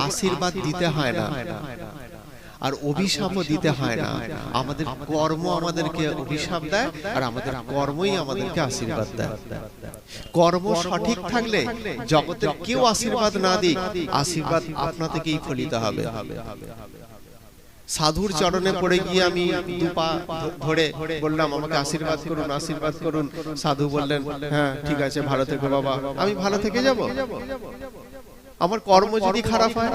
আশীর্বাদ দিতে হয় না আর অভিশাপও দিতে হয় না। আমাদের কর্ম আমাদেরকে অভিশাপ দেয় আর আমাদের কর্মই আমাদেরকে আশীর্বাদ দেয়। কর্ম সঠিক থাকলে জগতের কেউ আশীর্বাদ না দিক, আশীর্বাদ আপনা থেকেই ফলিত হবে। সাধুর চরণে পড়ে গিয়ে আমি দুপা ধরে বললাম আমাকে আশীর্বাদ করুন, আশীর্বাদ করুন। সাধু বললেন হ্যাঁ ঠিক আছে, ভালো থেকো বাবা। আমি ভালো থেকে যাব? আমার কর্ম যদি খারাপ হয়,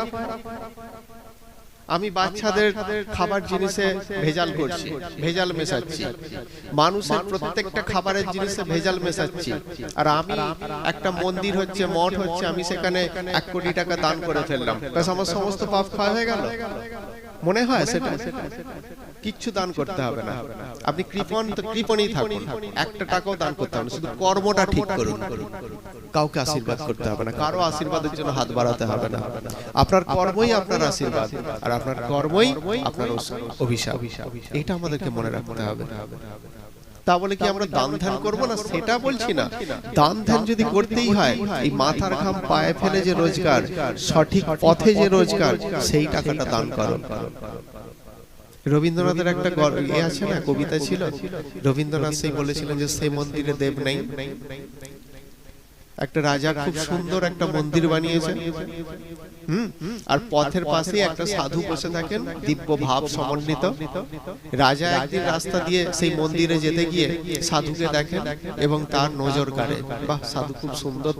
আমি বাচ্চাদের খাবার জিনিসে ভেজাল করছি, ভেজাল মেশাচ্ছি, মানুষের প্রত্যেকটা খাবারের জিনিসে ভেজাল মেশাচ্ছি, আর আমি একটা মন্দির হচ্ছে, মঠ হচ্ছে, আমি সেখানে 1 কোটি টাকা দান করে ফেললাম, আমার সমস্ত পাপ ক্ষয় হয়ে গেল? মনে হয় সেটা? কিচ্ছু দান করতে হবে না। আপনি কৃপণই থাকুন, 1 টাকাও দান করতে হবে না, শুধু কর্মটা ঠিক করুন। কাউকে আশীর্বাদ করতে হবে না, কারো আশীর্বাদের জন্য হাত বাড়াতে হবে না। আপনার কর্মই আপনার আশীর্বাদ, আর আপনার কর্মই আপনার অভিশাপ। এটা আমাদেরকে মনে রাখতে হবে। তা বলে কি আমরা দান ধ্যান করবো না? সেটা বলছি না। দান ধ্যান যদি করতেই হয়, এই মাথার ঘাম পায়ে ফেলে যে রোজগার, সঠিক পথে যে রোজগার, সেই টাকাটা দান করো। রবীন্দ্রনাথের একটা আছে না, কবিতা ছিল, রবীন্দ্রনাথ সেই বলেছিলেন যে সে মন্দিরে দেব নেই। একটা রাজা খুব সুন্দর একটা মন্দির বানিয়েছে, আর পথের পাশে একটা সাধু বসে থাকেন, দিব্য ভাব সমন্বিত। রাজা একদিন রাস্তা দিয়ে সেই মন্দিরে যেতে গিয়ে সাধুকে দেখেন এবং তার নজর কাড়ে, বাহ সাধু খুব সুন্দর,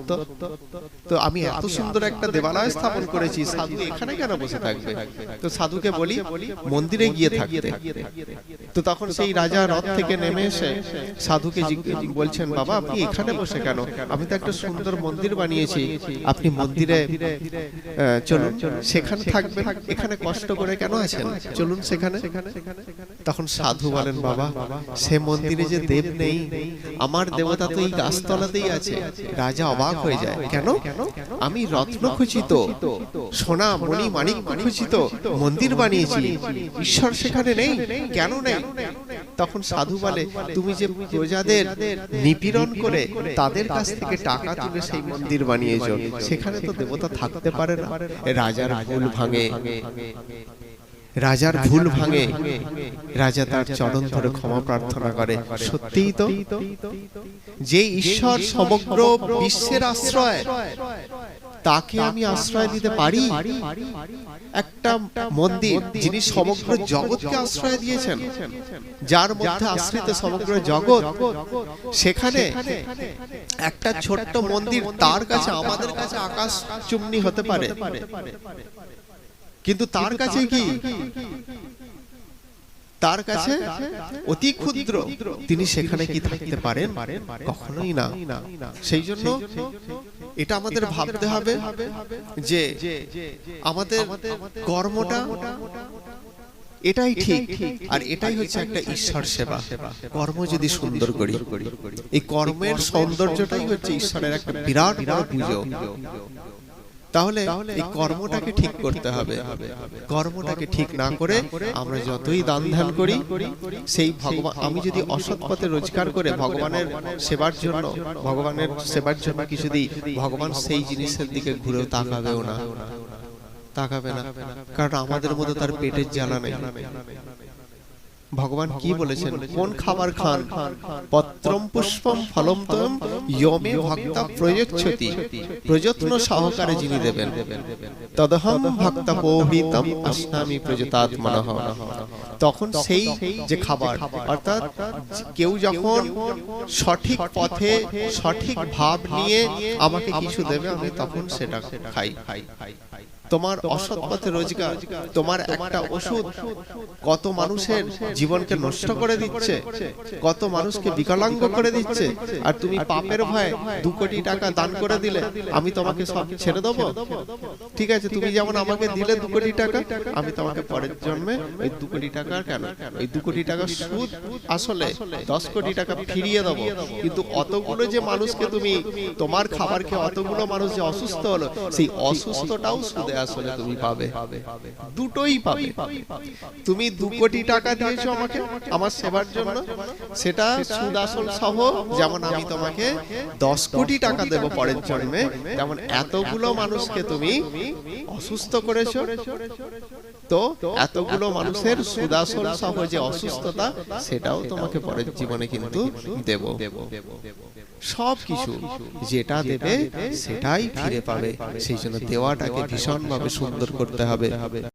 তো আমি এত সুন্দর একটা দেবালয় স্থাপন করেছি, সাধু এখানে কেন বসে থাকবে? তো সাধুকে বলি মন্দিরে গিয়ে থাকতে। তো তখন সেই রাজা রথ থেকে নেমে এসে সাধুকে বলছেন, বাবা আপনি এখানে বসে কেন? আমি তো একটা সুন্দর মন্দির বানিয়েছি, আপনি মন্দিরে চলুন, সেখানে থাকবেন, এখানে কষ্ট করে কেন আছেন, চলুন সেখানে। তখন সাধু বলেন, বাবা সে মন্দিরে যে দেব নেই, আমার দেবতা তো এই গাছতলাতেই আছে। রাজা অবাক হয়ে যায়, কেন? আমি রত্ন খচিত, সোনা মণি মানিক খচিত মন্দির বানিয়েছি, ঈশ্বর সেখানে নেই, কেন নেই? তখন সাধু বলে, তুমি যে প্রজাদের নিপীড়ন করে তাদের কাছ থেকে টাকা তুলে সেই মন্দির বানিয়েছো, সেখানে তো দেবতা থাকতে পারে না। রাজার ভুল ভাঙে, রাজার ভুল ভাঙে, রাজা তার চরণ ধরে ক্ষমা প্রার্থনা করে। সত্যিই তো, যে ঈশ্বর সমগ্র বিশ্বের আশ্রয়, তাকে আমি আশ্রয় দিতে পারি? একটা মন্দির যিনি সমগ্র জগৎকে আশ্রয় দিয়েছেন, যার মধ্যে আশ্রিত সমগ্র জগৎ, সেখানে একটা ছোট্ট মন্দির, তার কাছে আমাদের কাছে আকাশ চুম্বি হতে পারে, কিন্তু তার কাছে কি? তার কাছে অতি ক্ষুদ্র, তিনি সেখানে কি থাকতে পারেন? কখনোই না। সেই জন্য এটা আমাদের ভাবতে হবে যে আমাদের কর্মটা এটাই ঠিক, আর এটাই হচ্ছে একটা ঈশ্বর সেবা। কর্ম যদি সুন্দর করি, এই কর্মের সৌন্দর্যটাই হচ্ছে ঈশ্বরের একটা বিরাট বড় পুজো। তাহলে এই কর্মটাকে ঠিক করতে হবে। কর্মটাকে ঠিক না করে আমরা যতই দান ধ্যান করি, সেই ভগবান, আমি যদি অসৎ পথে রোজগার করে ভগবানের সেবার জন্য, ভগবানের সেবার জন্য কিছু দিই, ভগবান সেই জিনিসের দিকে ঘুরেও তাকাবেও না, তাকাবে না, কারণ আমাদের মধ্যে তার পেটের জ্বালা নেই। ভগবান কি বলেছেন? কোন খাবার খান? পত্রম পুষ্পম ফলম তম ইয়মে ভক্তা প্রযচ্ছতি, প্রযত্ন সহকারে যিনি দেবেন, তদহম ভক্তা পৌহিতম আসনামি প্রযতাত্মনঃ। তখন সেই যে খাবার, অর্থাৎ কেউ যখন সঠিক পথে সঠিক ভাব নিয়ে আমাকে কিছু দেবে, আমি তখন সেটা খাই। তোমার অসৎ পথে রোজগার, তোমার একটা ওষুধ কত মানুষের জীবনকে নষ্ট করে দিচ্ছে, কত মানুষকে বিকলাঙ্গ করে দিচ্ছে, আর তুমি পাপের ভয়ে 2 কোটি টাকা দান করে দিলে আমি তোমাকে সব ছেড়ে দেবো? ঠিক আছে, তুমি যেমন আমাকে দিলে 2 কোটি টাকা, আমি তোমাকে পরের জন্মে ওই 2 কোটি টাকা, কেন ওই 2 কোটি টাকা সুদ আসলে 10 কোটি টাকা ফিরিয়ে দেবো। কিন্তু অতগুলো যে মানুষকে তুমি, তোমার খাবার খেয়ে অতগুলো মানুষ যে অসুস্থ হলো, সেই অসুস্থটাও সুদে আসলে তুমি পাবে, দুটোই পাবে। তুমি 2 কোটি টাকা দিয়েছো আমাকে আমার সেবার জন্য, সেটা সুদ আসল সহ, যেমন আমি তোমাকে 10 কোটি টাকা দেব পরের জন্মে, যেমন এতগুলো মানুষকে তুমি অসুস্থ করেছো, তো এতগুলো মানুষের সুদ আসল সহ যে অসুস্থতা সেটাও তোমাকে পরের জীবনে কিন্তু দেব। সব কিছু যেটা দেবে সেটাই ফিরে পাবে, সেই জন্য দেওয়াটাকে ভীষণভাবে সুন্দর করতে হবে।